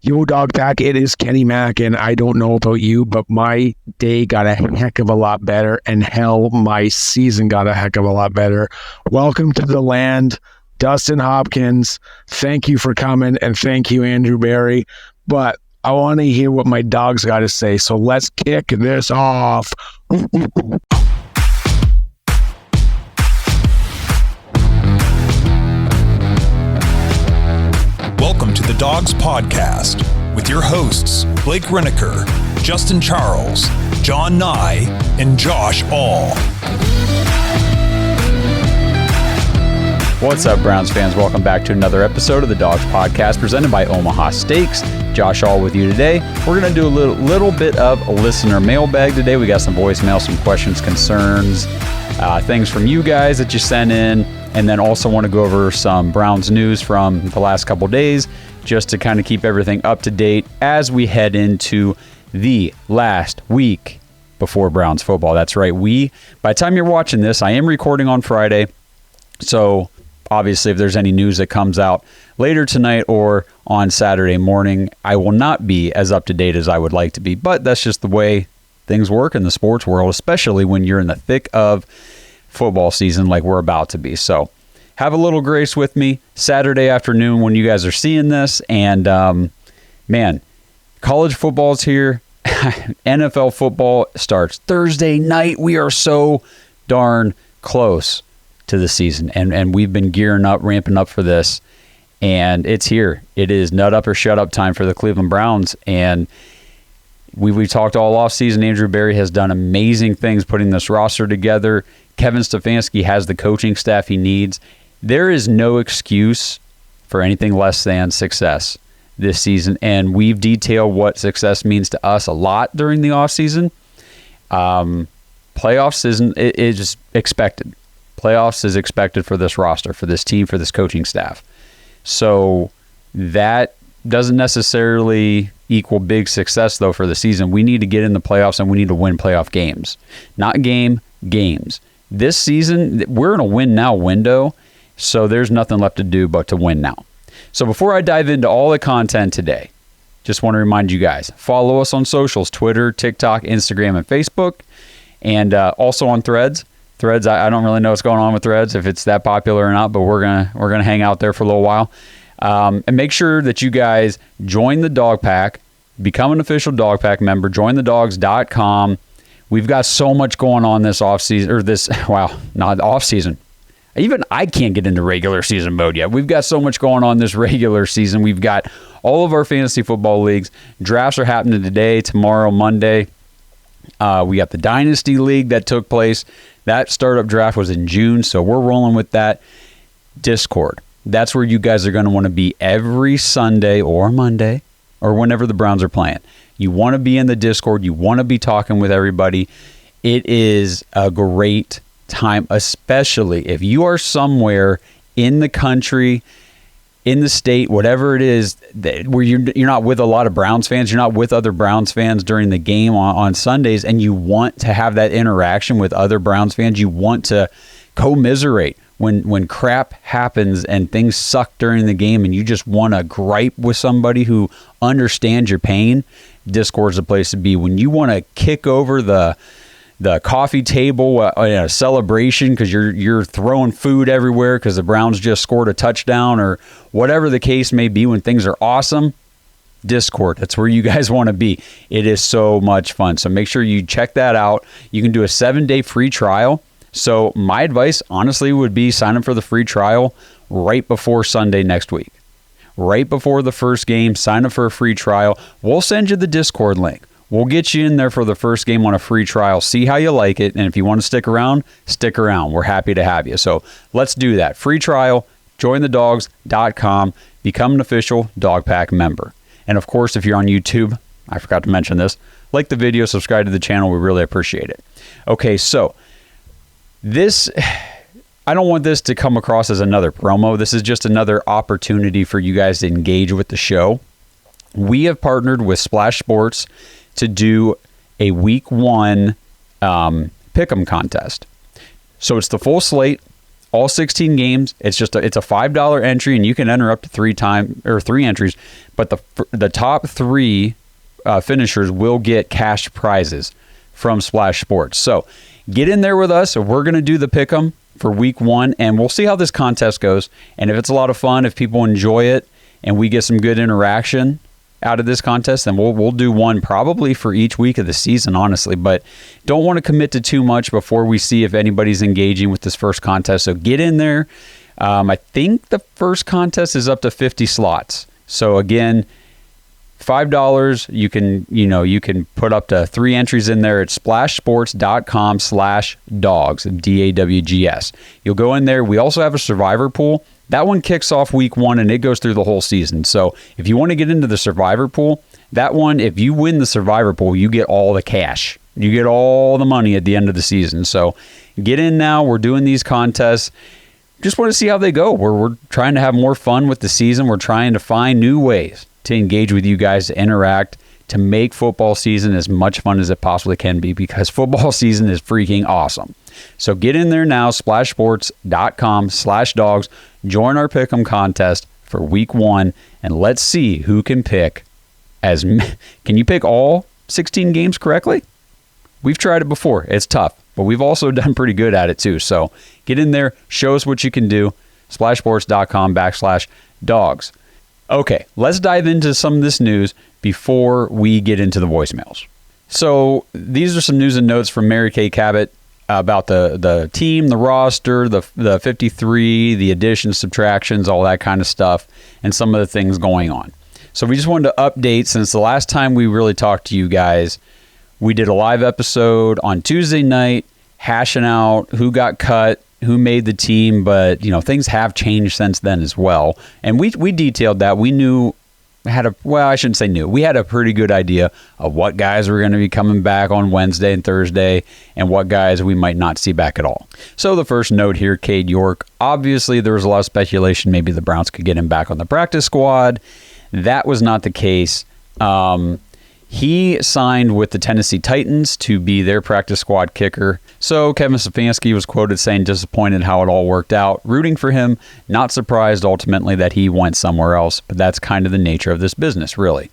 Yo, Dog Pack, it is Kenny Mack, and I don't know about you, but my day got a heck of a lot better, and hell, my season got a heck of a lot better. Welcome to the land, Dustin Hopkins. Thank you for coming, and thank you, Andrew Barry. But I want to hear what my dog's got to say, so let's kick this off. Welcome to the Dawgs Podcast with your hosts, Blake Reneker, Justin Charles, John Nye, and Josh All. What's up, Browns fans? Welcome back to another episode of the Dawgs Podcast presented by Omaha Steaks. Josh All with you today. We're going to do a little bit of a listener mailbag today. We got some voicemail, some questions, concerns, things from you guys that you sent in. And then also want to go over some Browns news from the last couple days just to kind of keep everything up to date as we head into the last week before Browns football. That's right. By the time you're watching this, I am recording on Friday. So obviously if there's any news that comes out later tonight or on Saturday morning, I will not be as up to date as I would like to be. But that's just the way things work in the sports world, especially when you're in the thick of football season like we're about to be. So have a little grace with me Saturday afternoon when you guys are seeing this. And man, college football's here. NFL football starts Thursday night. We are so darn close to the season, and we've been gearing up, ramping up for this, and it's here. It is nut up or shut up time for the Cleveland Browns. And we talked all offseason. Andrew Barry has done amazing things putting this roster together. Kevin Stefanski has the coaching staff he needs. There is no excuse for anything less than success this season, and we've detailed what success means to us a lot during the offseason. Playoffs is expected. Playoffs is expected for this roster, for this team, for this coaching staff. So that doesn't necessarily equal big success, though, for the season. We need to get in the playoffs, and we need to win playoff games. Not games. This season, we're in a win-now window, so there's nothing left to do but to win now. So before I dive into all the content today, just want to remind you guys, follow us on socials, Twitter, TikTok, Instagram, and Facebook, and also on Threads. Threads, I don't really know what's going on with Threads, if it's that popular or not, but we're gonna hang out there for a little while. And make sure that you guys join the Dog Pack, become an official Dog Pack member, jointhedawgs.com. We've got so much going on this offseason, not offseason. Even I can't get into regular season mode yet. We've got so much going on this regular season. We've got all of our fantasy football leagues. Drafts are happening today, tomorrow, Monday. We got the Dynasty League that took place. That startup draft was in June, so we're rolling with that. Discord. That's where you guys are going to want to be every Sunday or Monday or whenever the Browns are playing. You want to be in the Discord. You want to be talking with everybody. It is a great time, especially if you are somewhere in the country, in the state, whatever it is, where you're not with a lot of Browns fans, you're not with other Browns fans during the game on Sundays, and you want to have that interaction with other Browns fans. You want to commiserate when crap happens and things suck during the game, and you just want to gripe with somebody who understands your pain. Discord's the place to be. When you want to kick over the coffee table in a celebration because you're throwing food everywhere because the Browns just scored a touchdown or whatever the case may be, when things are awesome, Discord, that's where you guys want to be. It is so much fun. So make sure you check that out. You can do a 7-day free trial. So my advice, honestly, would be sign up for the free trial right before Sunday next week. Right before the first game, sign up for a free trial. We'll send you the Discord link. We'll get you in there for the first game on a free trial. See how you like it. And if you want to stick around, stick around. We're happy to have you. So let's do that. Free trial, jointhedawgs.com, become an official Dog Pack member. And of course, if you're on YouTube, I forgot to mention this, like the video, subscribe to the channel. We really appreciate it. Okay, so I don't want this to come across as another promo. This is just another opportunity for you guys to engage with the show. We have partnered with Splash Sports to do a week 1 pick'em contest. So it's the full slate all 16 games. It's a $5 entry, and you can enter up to 3 entries. But the top 3 finishers will get cash prizes from Splash Sports. So get in there with us. So we're going to do the pick'em for week 1, and we'll see how this contest goes. And if it's a lot of fun, if people enjoy it, and we get some good interaction out of this contest, then we'll do one probably for each week of the season, honestly. But don't want to commit to too much before we see if anybody's engaging with this first contest. So get in there. I think the first contest is up to 50 slots. So again, $5. You can put up to 3 entries in there at splashsports.com/Dawgs, DAWGS. You'll go in there. We also have a survivor pool. That one kicks off week 1 and it goes through the whole season. So if you want to get into the survivor pool, that one, if you win the survivor pool, you get all the cash. You get all the money at the end of the season. So get in now. We're doing these contests. Just want to see how they go. We're trying to have more fun with the season. We're trying to find new ways to engage with you guys, to interact, to make football season as much fun as it possibly can be, because football season is freaking awesome. So get in there now, splashsports.com/Dawgs. Join our pick'em contest for week 1, and let's see who can pick can you pick all 16 games correctly? We've tried it before. It's tough, but we've also done pretty good at it too. So get in there, show us what you can do. splashsports.com/Dawgs. Okay, let's dive into some of this news before we get into the voicemails. So these are some news and notes from Mary Kay Cabot about the team, the roster, the 53, the additions, subtractions, all that kind of stuff, and some of the things going on. So we just wanted to update, since the last time we really talked to you guys, we did a live episode on Tuesday night, hashing out who got cut, who made the team, but things have changed since then as well. And we detailed that. We I shouldn't say new. We had a pretty good idea of what guys were going to be coming back on Wednesday and Thursday, and what guys we might not see back at all. So the first note here, Cade York. Obviously, there was a lot of speculation maybe the Browns could get him back on the practice squad. That was not the case. He signed with the Tennessee Titans to be their practice squad kicker. So Kevin Stefanski was quoted saying disappointed how it all worked out, rooting for him, not surprised ultimately that he went somewhere else, but that's kind of the nature of this business, really.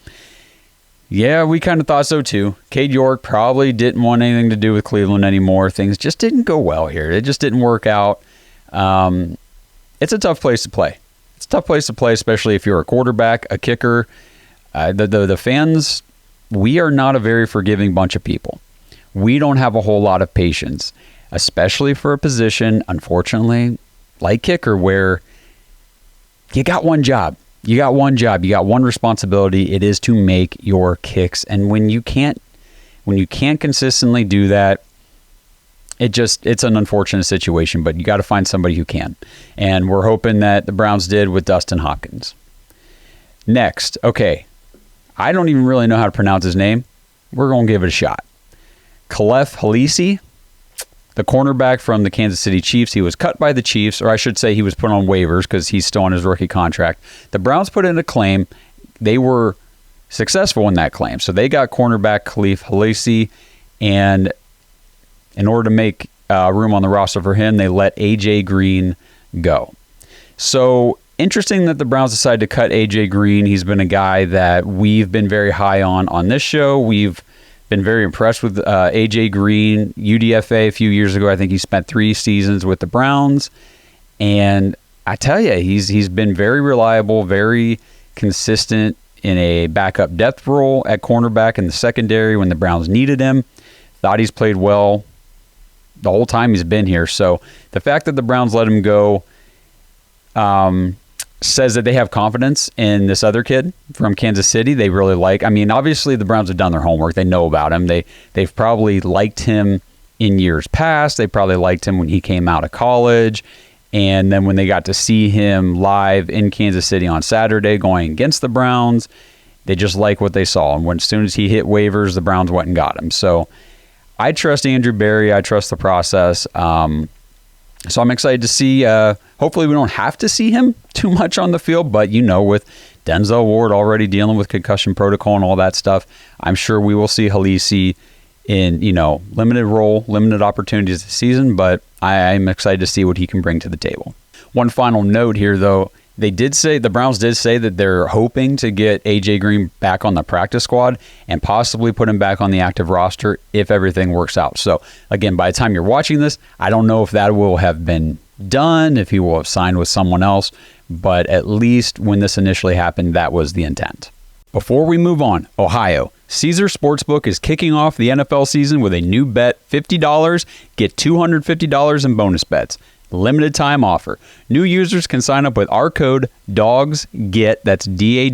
Yeah, we kind of thought so too. Cade York probably didn't want anything to do with Cleveland anymore. Things just didn't go well here. It just didn't work out. It's a tough place to play. It's a tough place to play, especially if you're a quarterback, a kicker. The fans, we are not a very forgiving bunch of people. We don't have a whole lot of patience, especially for a position, unfortunately, like kicker, where you got one job. You got one job. You got one responsibility. It is to make your kicks. And when you can't consistently do that, it's an unfortunate situation, but you got to find somebody who can. And we're hoping that the Browns did with Dustin Hopkins. Next, okay. I don't even really know how to pronounce his name. We're going to give it a shot. Khalef Halisi, the cornerback from the Kansas City Chiefs. He was cut by the Chiefs, or I should say he was put on waivers because he's still on his rookie contract. The Browns put in a claim. They were successful in that claim. So they got cornerback Khalef Halisi, and in order to make room on the roster for him, they let A.J. Green go. So interesting that the Browns decided to cut A.J. Green. He's been a guy that we've been very high on this show. We've been very impressed with A.J. Green, UDFA a few years ago. I think he spent 3 seasons with the Browns. And I tell you, he's been very reliable, very consistent in a backup depth role at cornerback in the secondary when the Browns needed him. Thought he's played well the whole time he's been here. So the fact that the Browns let him go says that they have confidence in this other kid from Kansas City. They really like. I mean, obviously the Browns have done their homework. They know about him. They've probably liked him in years past. They probably liked him when he came out of college. And then when they got to see him live in Kansas City on Saturday going against the Browns, they just like what they saw. And as soon as he hit waivers, the Browns went and got him. So I trust Andrew Berry. I trust the process. So I'm excited to see. Hopefully we don't have to see him too much on the field, but with Denzel Ward already dealing with concussion protocol and all that stuff, I'm sure we will see Halisi in, limited role, limited opportunities this season, but I'm excited to see what he can bring to the table. One final note here, though. The Browns did say that they're hoping to get A.J. Green back on the practice squad and possibly put him back on the active roster if everything works out. So, again, by the time you're watching this, I don't know if that will have been done, if he will have signed with someone else, but at least when this initially happened, that was the intent. Before we move on, Ohio. Caesars Sportsbook is kicking off the NFL season with a new bet, $50, get $250 in bonus bets. Limited time offer. New users can sign up with our code DAWGSGET, that's DAWGSGET,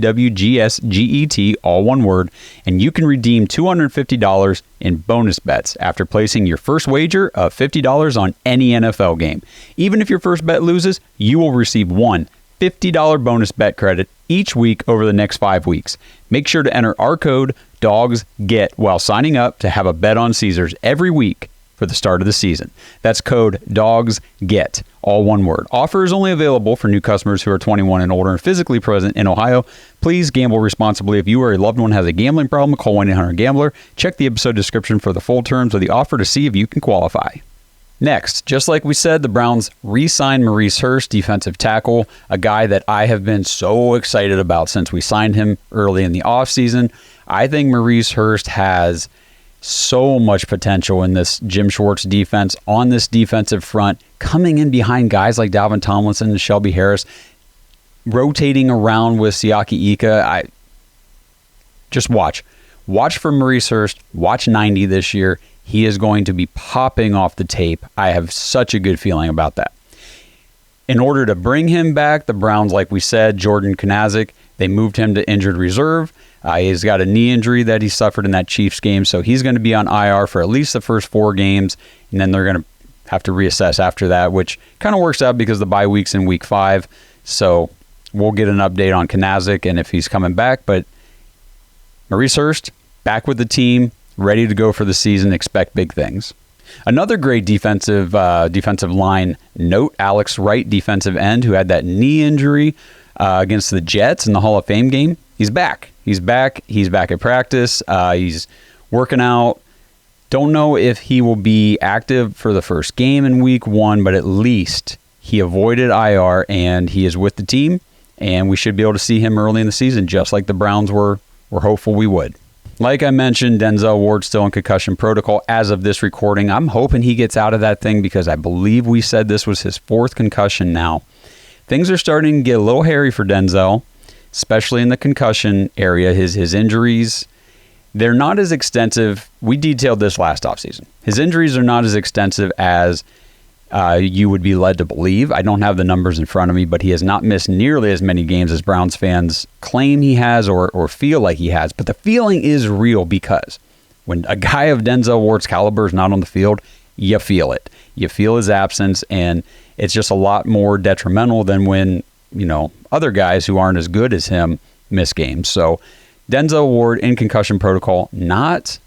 all one word, and you can redeem $250 in bonus bets after placing your first wager of $50 on any NFL game. Even if your first bet loses, you will receive one $50 bonus bet credit each week over the next 5 weeks. Make sure to enter our code DAWGSGET while signing up to have a bet on Caesars every week for the start of the season. That's code DAWGSGET, all one word. Offer is only available for new customers who are 21 and older and physically present in Ohio. Please gamble responsibly. If you or a loved one has a gambling problem, call 1-800-GAMBLER. Check the episode description for the full terms of the offer to see if you can qualify. Next, just like we said, the Browns re-signed Maurice Hurst, defensive tackle, a guy that I have been so excited about since we signed him early in the offseason. I think Maurice Hurst has so much potential in this Jim Schwartz defense, on this defensive front, coming in behind guys like Dalvin Tomlinson and Shelby Harris, rotating around with Siaki Ika. Just watch for Maurice Hurst. Watch 90 this year. He is going to be popping off the tape. I have such a good feeling about that. In order to bring him back, the Browns, like we said, Jordan Kanazik, they moved him to injured reserve. He's got a knee injury that he suffered in that Chiefs game, so he's going to be on IR for at least the first 4 games, and then they're going to have to reassess after that, which kind of works out because the bye week's in week 5. So we'll get an update on Kanazik and if he's coming back. But Maurice Hurst, back with the team, ready to go for the season. Expect big things. Another great defensive line note, Alex Wright, defensive end, who had that knee injury against the Jets in the Hall of Fame game. He's back. He's back at practice. He's working out. Don't know if he will be active for the first game in week 1, but at least he avoided IR and he is with the team, and we should be able to see him early in the season, just like the Browns were hopeful we would. Like I mentioned, Denzel Ward's still in concussion protocol as of this recording. I'm hoping he gets out of that thing because I believe we said this was his 4th concussion now. Things are starting to get a little hairy for Denzel, especially in the concussion area. His injuries, they're not as extensive. We detailed this last offseason. His injuries are not as extensive as you would be led to believe. I don't have the numbers in front of me, but he has not missed nearly as many games as Browns fans claim he has or feel like he has. But the feeling is real because when a guy of Denzel Ward's caliber is not on the field, you feel it. You feel his absence, and it's just a lot more detrimental than when, other guys who aren't as good as him miss games. So Denzel Ward in concussion protocol, not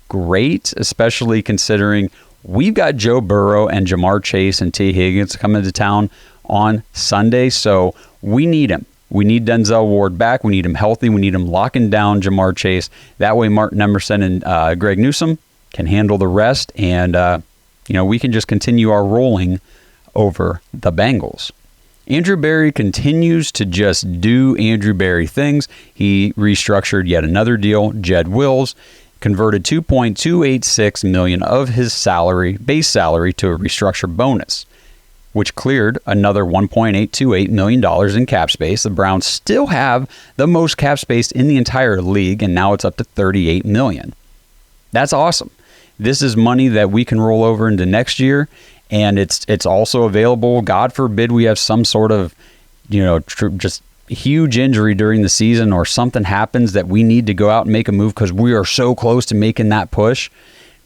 great, especially considering we've got Joe Burrow and Jamar Chase and T. Higgins coming to town on Sunday. So we need him. We need Denzel Ward back. We need him healthy. We need him locking down Jamar Chase. That way Martin Emerson and Greg Newsome can handle the rest. And, we can just continue our rolling over the Bengals. Andrew Berry continues to just do Andrew Berry things. He restructured yet another deal. Jed Wills converted $2.286 million of his base salary to a restructured bonus, which cleared another $1.828 million in cap space. The Browns still have the most cap space in the entire league, and now it's up to $38 million. That's awesome. This is money that we can roll over into next year, and it's also available. God forbid we have some sort of, just huge injury during the season or something happens that we need to go out and make a move because we are so close to making that push.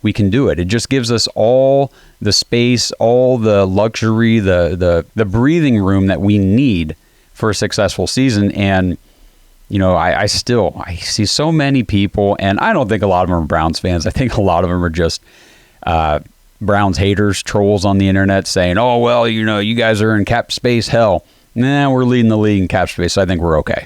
We can do it. It just gives us all the space, all the luxury, the breathing room that we need for a successful season. And, I see so many people, and I don't think a lot of them are Browns fans. I think a lot of them are just Browns haters, trolls on the internet saying, oh, well, you guys are in cap space hell. Nah, we're leading the league in cap space, so I think we're okay.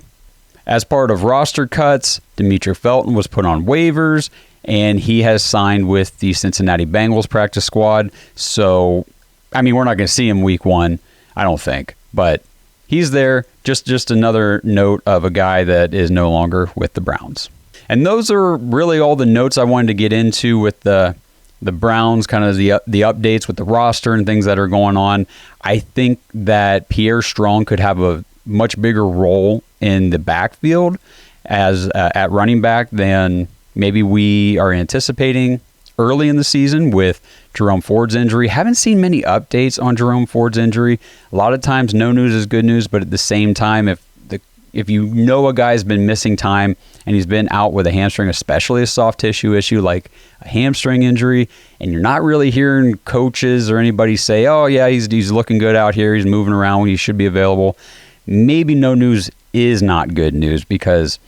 As part of roster cuts, Demetri Felton was put on waivers, and he has signed with the Cincinnati Bengals practice squad. So, I mean, we're not going to see him week 1, I don't think, but he's there. Just another note of a guy that is no longer with the Browns. And those are really all the notes I wanted to get into with the Browns, kind of the updates with the roster and things that are going on. I think that Pierre Strong could have a much bigger role in the backfield as at running back than maybe we are anticipating early in the season with Jerome Ford's injury. Haven't seen many updates on Jerome Ford's injury. A lot of times no news is good news, but at the same time, if you know a guy's been missing time and he's been out with a hamstring, especially a soft tissue issue like a hamstring injury, and you're not really hearing coaches or anybody say, oh yeah, he's looking good out here, he's moving around, he should be available, maybe no news is not good news, because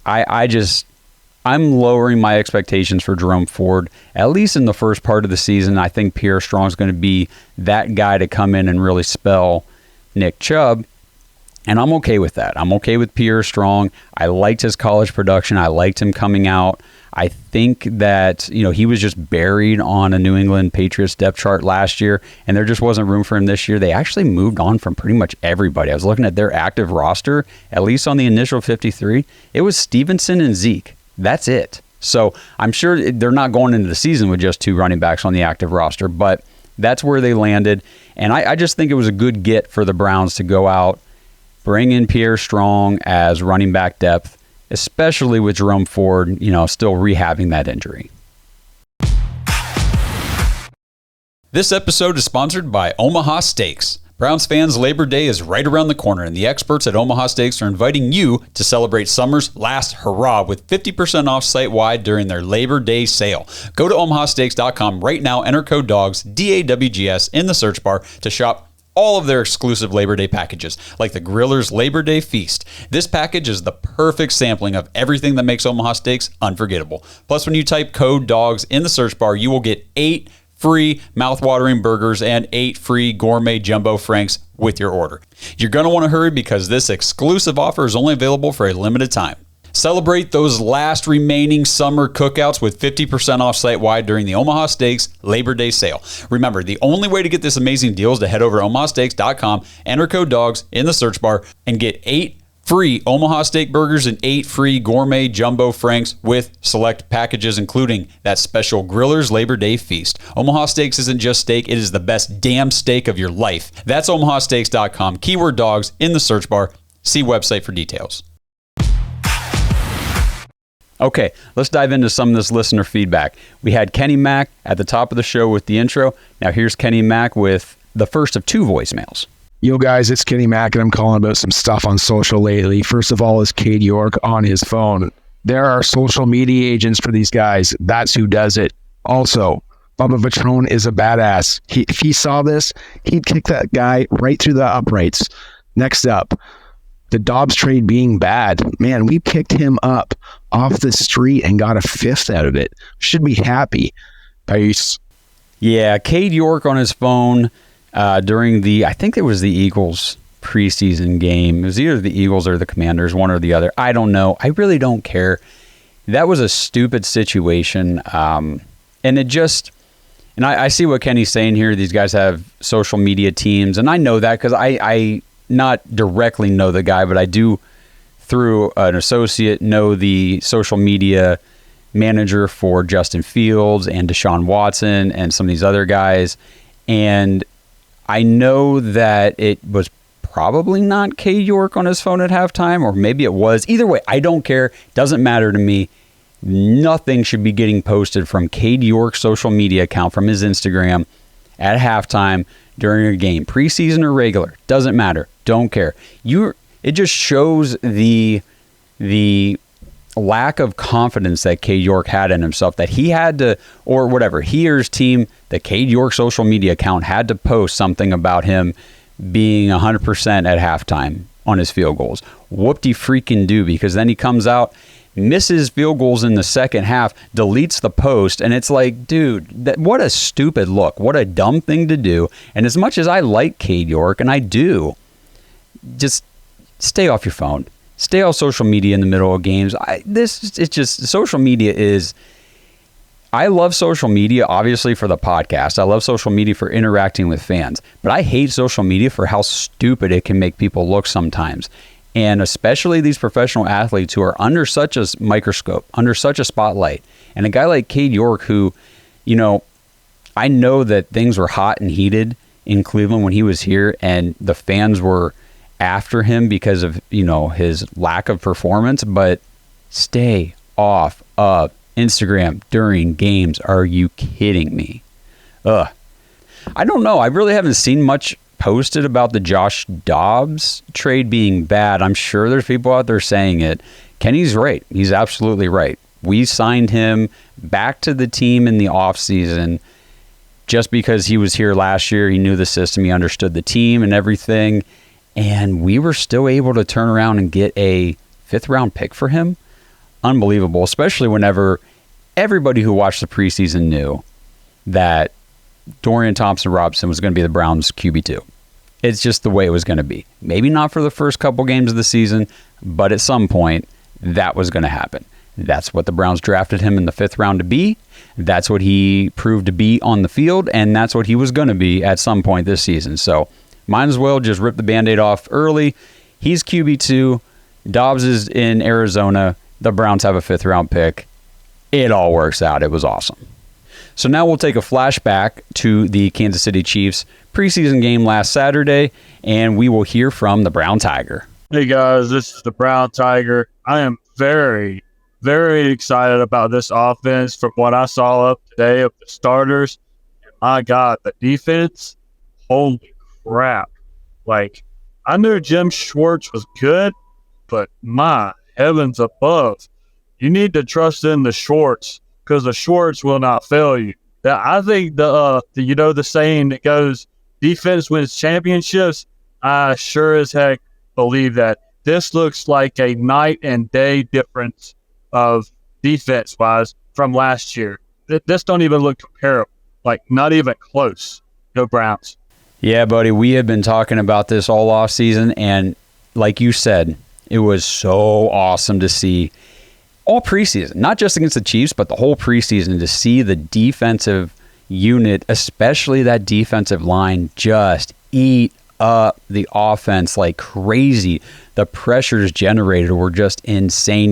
I'm lowering my expectations for Jerome Ford, at least in the first part of the season. I think Pierre Strong is going to be that guy to come in and really spell Nick Chubb. And I'm okay with that. I'm okay with Pierre Strong. I liked his college production. I liked him coming out. I think that, he was just buried on a New England Patriots depth chart last year, and there just wasn't room for him this year. They actually moved on from pretty much everybody. I was looking at their active roster, at least on the initial 53. It was Stevenson and Zeke. That's it. So I'm sure they're not going into the season with just 2 running backs on the active roster, but that's where they landed. And I just think it was a good get for the Browns to go out, bring in Pierre Strong as running back depth, especially with Jerome Ford, still rehabbing that injury. This episode is sponsored by Omaha Steaks. Browns fans, Labor Day is right around the corner, and the experts at Omaha Steaks are inviting you to celebrate summer's last hurrah with 50% off site-wide during their Labor Day sale. Go to omahasteaks.com right now, enter code DAWGS, D-A-W-G-S, in the search bar to shop all of their exclusive Labor Day packages, like the Griller's Labor Day Feast. This package is the perfect sampling of everything that makes Omaha Steaks unforgettable. Plus, when you type code DAWGS in the search bar, you will get 8 free mouth-watering burgers and 8 free gourmet jumbo franks with your order. You're going to want to hurry because this exclusive offer is only available for a limited time. Celebrate those last remaining summer cookouts with 50% off site-wide during the Omaha Steaks Labor Day sale. Remember, the only way to get this amazing deal is to head over to omahasteaks.com, enter code DAWGS in the search bar, and get 8 free Omaha Steak burgers and 8 free gourmet jumbo franks with select packages, including that special Griller's Labor Day Feast. Omaha Steaks isn't just steak, it is the best damn steak of your life. That's omahasteaks.com, keyword DAWGS in the search bar. See website for details. Okay, let's dive into some of this listener feedback. We had Kenny Mack at the top of the show with the intro. Now here's Kenny Mack with the first of 2 voicemails. Yo guys, it's Kenny Mack and I'm calling about some stuff on social lately. First of all is Cade York on his phone. There are social media agents for these guys. That's who does it. Also, Bubba Vitrone is a badass. If he saw this, he'd kick that guy right through the uprights. Next up, the Dobbs trade being bad. Man, we picked him up off the street and got a 5th out of it. Should be happy. Peace. Yeah, Cade York on his phone during I think it was the Eagles preseason game. It was either the Eagles or the Commanders, one or the other. I don't know. I really don't care. That was a stupid situation. And I see what Kenny's saying here. These guys have social media teams, and I know that because I not directly know the guy, but I do, through an associate, know the social media manager for Justin Fields and Deshaun Watson and some of these other guys. And I know that it was probably not Cade York on his phone at halftime, or maybe it was. Either way, I don't care. Doesn't matter to me. Nothing should be getting posted from Cade York's social media account, from his Instagram, at halftime during a game, preseason or regular. Doesn't matter. Don't care. It just shows the lack of confidence that Cade York had in himself, that he had to, or whatever, he or his team, the Cade York social media account had to post something about him being 100% at halftime on his field goals. Whoop-de-freaking do, because then he comes out, misses field goals in the second half, deletes the post, and it's like, dude, what a stupid look. What a dumb thing to do. And as much as I like Cade York, and I do, just stay off your phone. Stay off social media in the middle of games. It's just social media is, I love social media, obviously, for the podcast. I love social media for interacting with fans. But I hate social media for how stupid it can make people look sometimes. And especially these professional athletes who are under such a microscope, under such a spotlight. And a guy like Cade York who, I know that things were hot and heated in Cleveland when he was here, and the fans were after him because of, his lack of performance. But stay off of Instagram during games. Are you kidding me? I don't know. I really haven't seen much posted about the Josh Dobbs trade being bad. I'm sure there's people out there saying it. Kenny's right. He's absolutely right. We signed him back to the team in the offseason just because he was here last year. He knew the system. He understood the team and everything. And we were still able to turn around and get a 5th-round pick for him. Unbelievable, especially whenever everybody who watched the preseason knew that Dorian Thompson-Robinson was going to be the Browns' QB2. It's just the way it was going to be. Maybe not for the first couple games of the season, but at some point, that was going to happen. That's what the Browns drafted him in the 5th round to be. That's what he proved to be on the field, and that's what he was going to be at some point this season. So might as well just rip the Band-Aid off early. He's QB2. Dobbs is in Arizona. The Browns have a 5th-round pick. It all works out. It was awesome. So now we'll take a flashback to the Kansas City Chiefs preseason game last Saturday, and we will hear from the Brown Tiger. Hey guys, this is the Brown Tiger. I am very, very excited about this offense from what I saw up today of the starters. My God, the defense, holy crap. I knew Jim Schwartz was good, but my heavens above, you need to trust in the Schwartz because the Schwartz will not fail you. I think the saying that goes, defense wins championships. I sure as heck believe that. This looks like a night and day difference of defense-wise from last year. This don't even look comparable, not even close. Go Browns. Yeah, buddy, we have been talking about this all off season, and like you said, it was so awesome to see all preseason, not just against the Chiefs, but the whole preseason, to see the defensive unit, especially that defensive line, just eat up the offense like crazy. The pressures generated were just insane.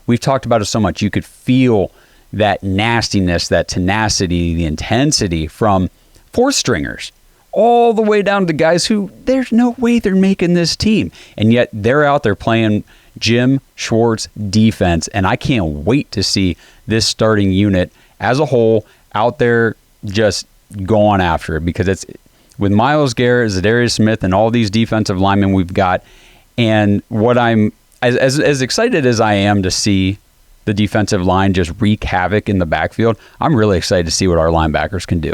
We've talked about it so much, you could feel that nastiness, that tenacity, the intensity from 4th stringers all the way down to guys who there's no way they're making this team. And yet they're out there playing Jim Schwartz defense. And I can't wait to see this starting unit as a whole out there just going after it, because it's with Myles Garrett, Zadarius Smith, and all these defensive linemen we've got. And what I'm as excited as I am to see the defensive line just wreak havoc in the backfield, I'm really excited to see what our linebackers can do.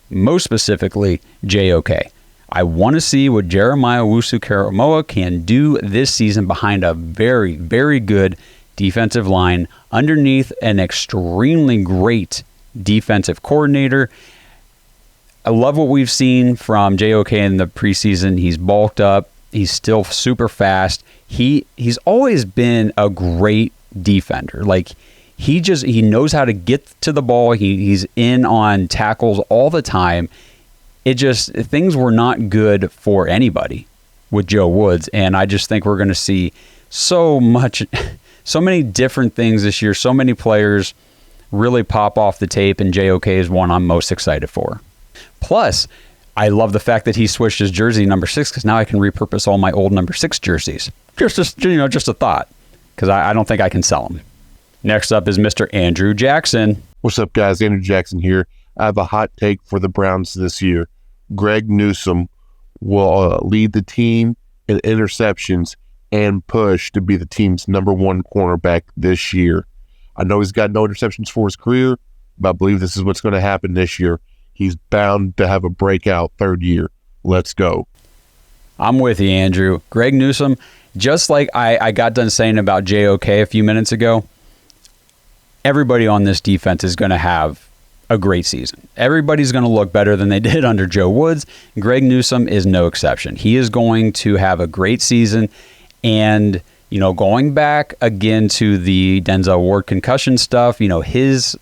Most specifically, JOK. I want to see what Jeremiah Owusu-Koramoah can do this season behind a very, very good defensive line underneath an extremely great defensive coordinator. I love what we've seen from JOK in the preseason. He's bulked up. He's still super fast. He's always been a great defender. He knows how to get to the ball. He's in on tackles all the time. Things were not good for anybody with Joe Woods, and I just think we're going to see so many different things this year, so many players really pop off the tape, and JOK is one I'm most excited for. Plus, I love the fact that he switched his jersey number 6, because now I can repurpose all my old number 6 jerseys. Just a thought, because I don't think I can sell them. Next up is Mr. Andrew Jackson. What's up, guys? Andrew Jackson here. I have a hot take for the Browns this year. Greg Newsome will lead the team in interceptions and push to be the team's number 1 cornerback this year. I know he's got no interceptions for his career, but I believe this is what's going to happen this year. He's bound to have a breakout 3rd year. Let's go. I'm with you, Andrew. Greg Newsome, just like I got done saying about JOK a few minutes ago, everybody on this defense is going to have a great season. Everybody's going to look better than they did under Joe Woods. Greg Newsome is no exception. He is going to have a great season. And, going back again to the Denzel Ward concussion stuff, his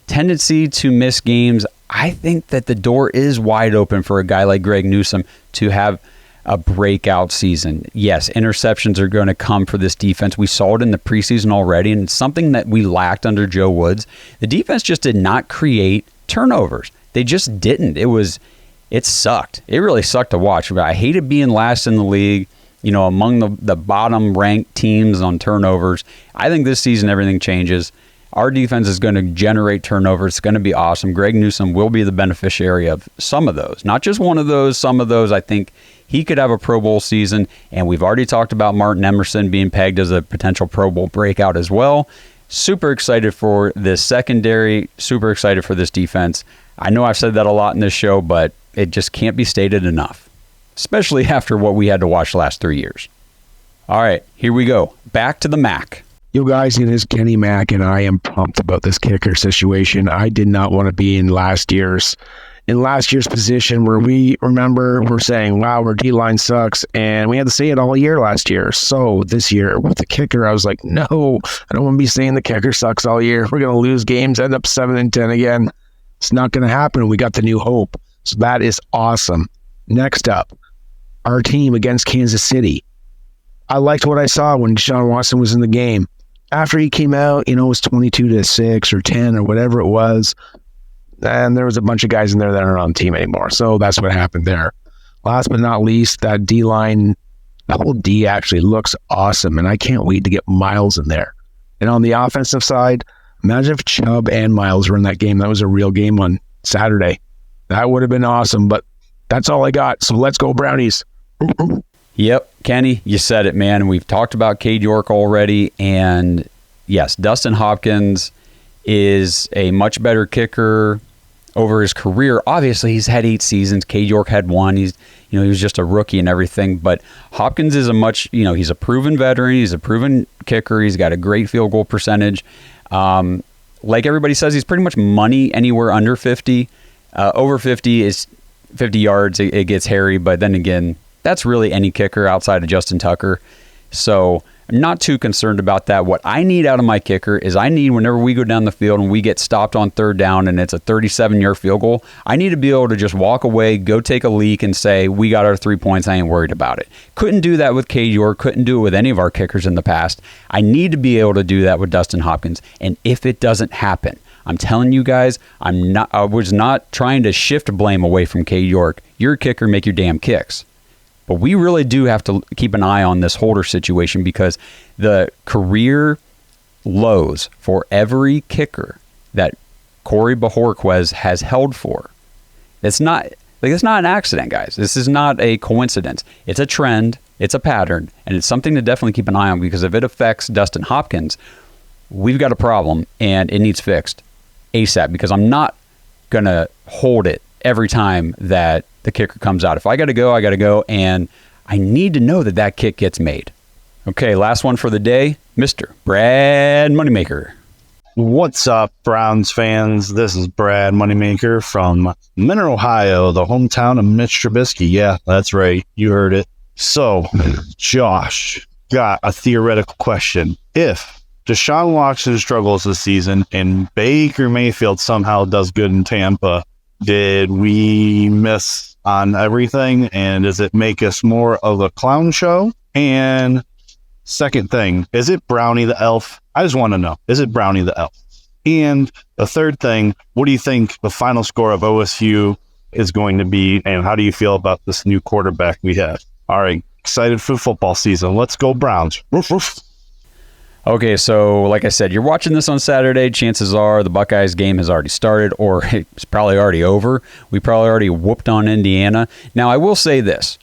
tendency to miss games, I think that the door is wide open for a guy like Greg Newsome to have a breakout season. Yes, interceptions are going to come for this defense. We saw it in the preseason already, and it's something that we lacked under Joe Woods. The defense just did not create turnovers. They just didn't. It sucked. It really sucked to watch. I hated being last in the league, among the bottom ranked teams on turnovers. I think this season everything changes. Our defense is going to generate turnovers. It's going to be awesome. Greg Newsome will be the beneficiary of some of those. Not just one of those, some of those. I think he could have a Pro Bowl season, and we've already talked about Martin Emerson being pegged as a potential Pro Bowl breakout as well. Super excited for this secondary, super excited for this defense. I know I've said that a lot in this show, but it just can't be stated enough, especially after what we had to watch the last 3 years. All right, here we go. Back to the Mac. Yo, guys, it is Kenny Mack, and I am pumped about this kicker situation. I did not want to be in last year's position where we're saying, wow, our D-line sucks, and we had to say it all year last year. So this year with the kicker, I was like, no, I don't want to be saying the kicker sucks all year. We're going to lose games, end up 7-10 again. It's not going to happen. We got the new hope. So that is awesome. Next up, our team against Kansas City. I liked what I saw when Deshaun Watson was in the game. After he came out, it was 22-6 or 10 or whatever it was. And there was a bunch of guys in there that aren't on the team anymore. So that's what happened there. Last but not least, that D-line, the whole D actually looks awesome. And I can't wait to get Miles in there. And on the offensive side, imagine if Chubb and Miles were in that game. That was a real game on Saturday. That would have been awesome. But that's all I got. So let's go Brownies. Yep, Kenny, you said it, man. We've talked about Cade York already, and yes, Dustin Hopkins is a much better kicker over his career. Obviously, he's had 8 seasons. Cade York had 1. He was just a rookie and everything, but Hopkins is he's a proven veteran. He's a proven kicker. He's got a great field goal percentage. Like everybody says, he's pretty much money anywhere under 50. Over 50 is 50 yards. It gets hairy, but then again, that's really any kicker outside of Justin Tucker. So I'm not too concerned about that. What I need out of my kicker is whenever we go down the field and we get stopped on 3rd down and it's a 37-yard field goal, I need to be able to just walk away, go take a leak, and say, we got our 3 points. I ain't worried about it. Couldn't do that with Cade York. Couldn't do it with any of our kickers in the past. I need to be able to do that with Dustin Hopkins. And if it doesn't happen, I'm telling you guys, I was not trying to shift blame away from Cade York. You're a kicker, make your damn kicks. But we really do have to keep an eye on this holder situation because the career lows for every kicker that Corey Bojorquez has held for, it's not an accident, guys. This is not a coincidence. It's a trend, it's a pattern, and it's something to definitely keep an eye on because if it affects Dustin Hopkins, we've got a problem and it needs fixed ASAP because I'm not going to hold it every time that the kicker comes out. If I got to go, I got to go, and I need to know that kick gets made. Okay, last one for the day, Mr. Brad Moneymaker. What's up, Browns fans? This is Brad Moneymaker from Mentor, Ohio, the hometown of Mitch Trubisky. Yeah, that's right. You heard it. So, Josh, got a theoretical question. If Deshaun Watson struggles this season and Baker Mayfield somehow does good in Tampa, did we miss on everything? And does it make us more of a clown show? And second thing, is it Brownie the Elf? I just want to know, is it Brownie the Elf? And the third thing, what do you think the final score of OSU is going to be? And how do you feel about this new quarterback we have? All right, excited for football season. Let's go Browns. Roof, roof. Okay, so like I said, you're watching this on Saturday. Chances are the Buckeyes game has already started or it's probably already over. We probably already whooped on Indiana. Now, I will say this.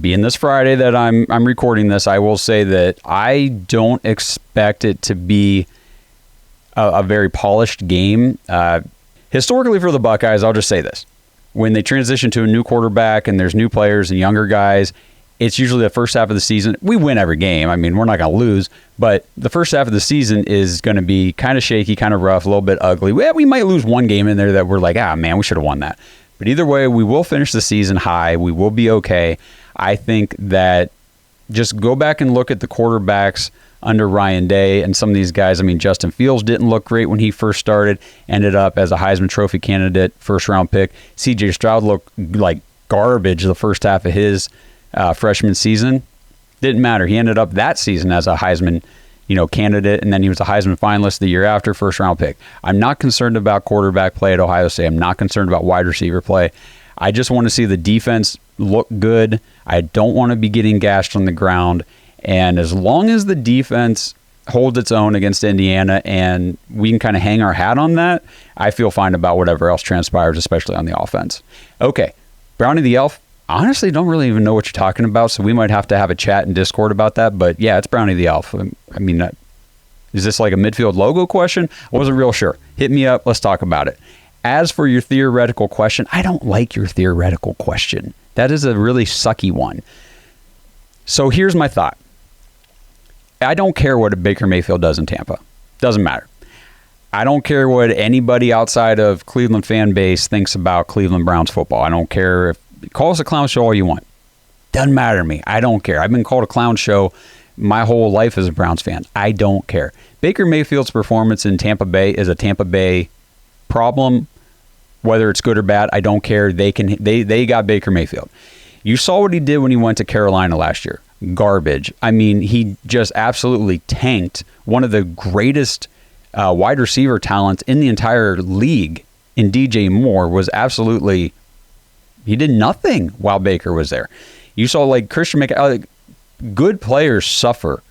Being this Friday that I'm recording this, I will say that I don't expect it to be a very polished game. Historically for the Buckeyes, I'll just say this. When they transition to a new quarterback and there's new players and younger guys, it's usually the first half of the season. We win every game. I mean, we're not going to lose, but the first half of the season is going to be kind of shaky, kind of rough, a little bit ugly. We might lose one game in there that we're like, man, we should have won that. But either way, we will finish the season high. We will be okay. I think that just go back and look at the quarterbacks under Ryan Day and some of these guys. I mean, Justin Fields didn't look great when he first started, ended up as a Heisman Trophy candidate, first-round pick. C.J. Stroud looked like garbage the first half of his freshman season. Didn't matter. He ended up that season as a Heisman candidate, and then he was a Heisman finalist the year after, first-round pick. I'm not concerned about quarterback play at Ohio State. I'm not concerned about wide receiver play. I just want to see the defense look good. I don't want to be getting gashed on the ground. And as long as the defense holds its own against Indiana and we can kind of hang our hat on that, I feel fine about whatever else transpires, especially on the offense. Okay, Brownie the Elf. Honestly, don't really even know what you're talking about, so we might have to have a chat in Discord about that. But yeah, it's Brownie the Elf. I mean, is this like a midfield logo question? I wasn't real sure. Hit me up. Let's talk about it. As for your theoretical question, I don't like your theoretical question. That is a really sucky one. So here's my thought. I don't care what Baker Mayfield does in Tampa. Doesn't matter. I don't care what anybody outside of Cleveland fan base thinks about Cleveland Browns football. I don't care if call us a clown show all you want. Doesn't matter to me. I don't care. I've been called a clown show my whole life as a Browns fan. I don't care. Baker Mayfield's performance in Tampa Bay is a Tampa Bay problem. Whether it's good or bad, I don't care. They got Baker Mayfield. You saw what he did when he went to Carolina last year. Garbage. I mean, he just absolutely tanked one of the greatest wide receiver talents in the entire league in DJ Moore. He did nothing while Baker was there. You saw like Christian McCaffrey. Good players suffer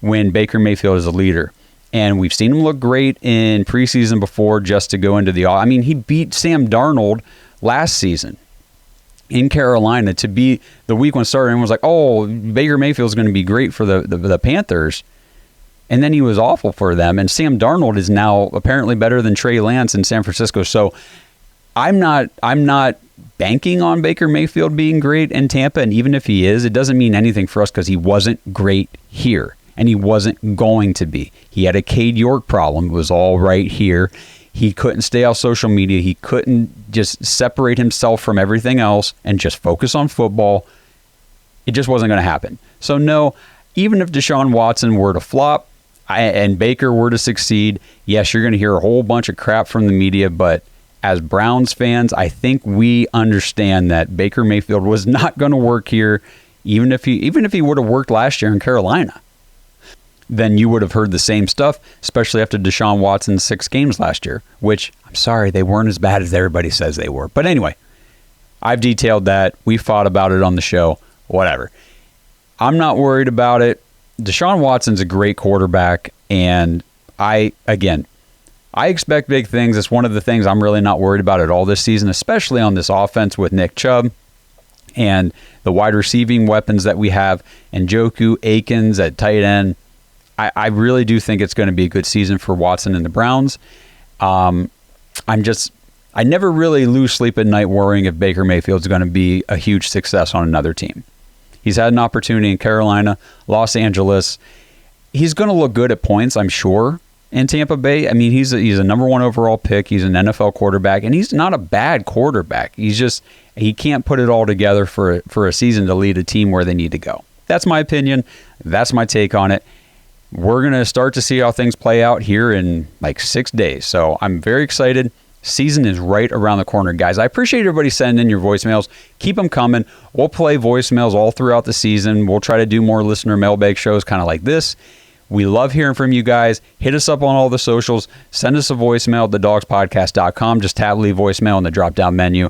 when Baker Mayfield is a leader. And we've seen him look great in preseason before just to go into he beat Sam Darnold last season in Carolina to be the week one starter and was like, oh, Baker Mayfield's going to be great for the Panthers. And then he was awful for them. And Sam Darnold is now apparently better than Trey Lance in San Francisco. So I'm not banking on Baker Mayfield being great in Tampa. And even if he is, it doesn't mean anything for us because he wasn't great here. And he wasn't going to be. He had a Cade York problem. It was all right here. He couldn't stay off social media. He couldn't just separate himself from everything else and just focus on football. It just wasn't going to happen. So no, even if Deshaun Watson were to flop and Baker were to succeed, yes, you're going to hear a whole bunch of crap from the media, but as Browns fans, I think we understand that Baker Mayfield was not going to work here, even if he would have worked last year in Carolina. Then you would have heard the same stuff, especially after Deshaun Watson's 6 games last year, which, I'm sorry, they weren't as bad as everybody says they were. But anyway, I've detailed that. We fought about it on the show, whatever. I'm not worried about it. Deshaun Watson's a great quarterback, and I expect big things. It's one of the things I'm really not worried about at all this season, especially on this offense with Nick Chubb and the wide receiving weapons that we have, and Njoku, Akins at tight end. I really do think it's going to be a good season for Watson and the Browns. I never really lose sleep at night worrying if Baker Mayfield's going to be a huge success on another team. He's had an opportunity in Carolina, Los Angeles. He's going to look good at points, I'm sure, in Tampa Bay. I mean, he's a number 1 overall pick. He's an NFL quarterback, and he's not a bad quarterback. He can't put it all together for a season to lead a team where they need to go. That's my opinion. That's my take on it. We're going to start to see how things play out here in like 6 days. So I'm very excited. Season is right around the corner, guys. I appreciate everybody sending in your voicemails. Keep them coming. We'll play voicemails all throughout the season. We'll try to do more listener mailbag shows kind of like this. We love hearing from you guys. Hit us up on all the socials. Send us a voicemail at thedawgspodcast.com. Just tap leave voicemail in the drop-down menu.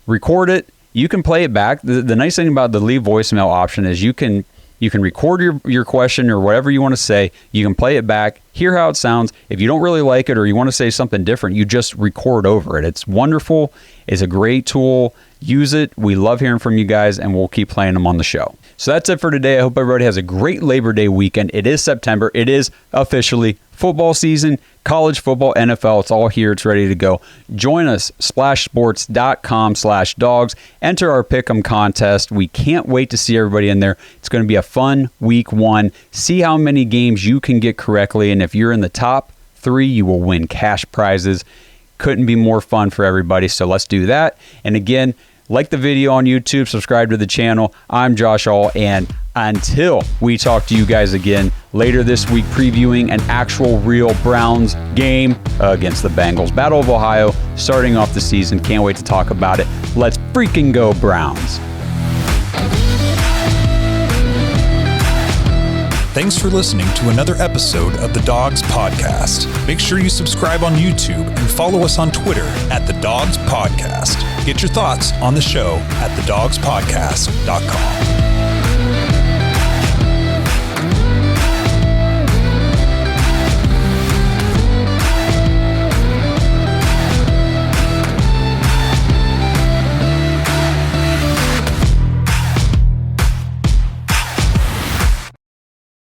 Record it. You can play it back. The nice thing about the leave voicemail option is you can record your question or whatever you want to say. You can play it back, hear how it sounds. If you don't really like it or you want to say something different, you just record over it. It's wonderful. It's a great tool. Use it. We love hearing from you guys, and we'll keep playing them on the show. So that's it for today. I hope everybody has a great Labor Day weekend. It is September. It is officially football season, college football, NFL. It's all here. It's ready to go. Join us, splashsports.com/dogs. Enter our Pick'em contest. We can't wait to see everybody in there. It's going to be a fun week 1. See how many games you can get correctly, and if you're in the top 3, you will win cash prizes. Couldn't be more fun for everybody, so let's do that. And again, Like the video on YouTube, subscribe to the channel. I'm Josh Hall, and until we talk to you guys again later this week, previewing an actual real Browns game against the Bengals. Battle of Ohio, starting off the season. Can't wait to talk about it. Let's freaking go, Browns. Thanks for listening to another episode of the Dawgs Podcast. Make sure you subscribe on YouTube and follow us on Twitter at the Dawgs Podcast. Get your thoughts on the show at thedawgspodcast.com.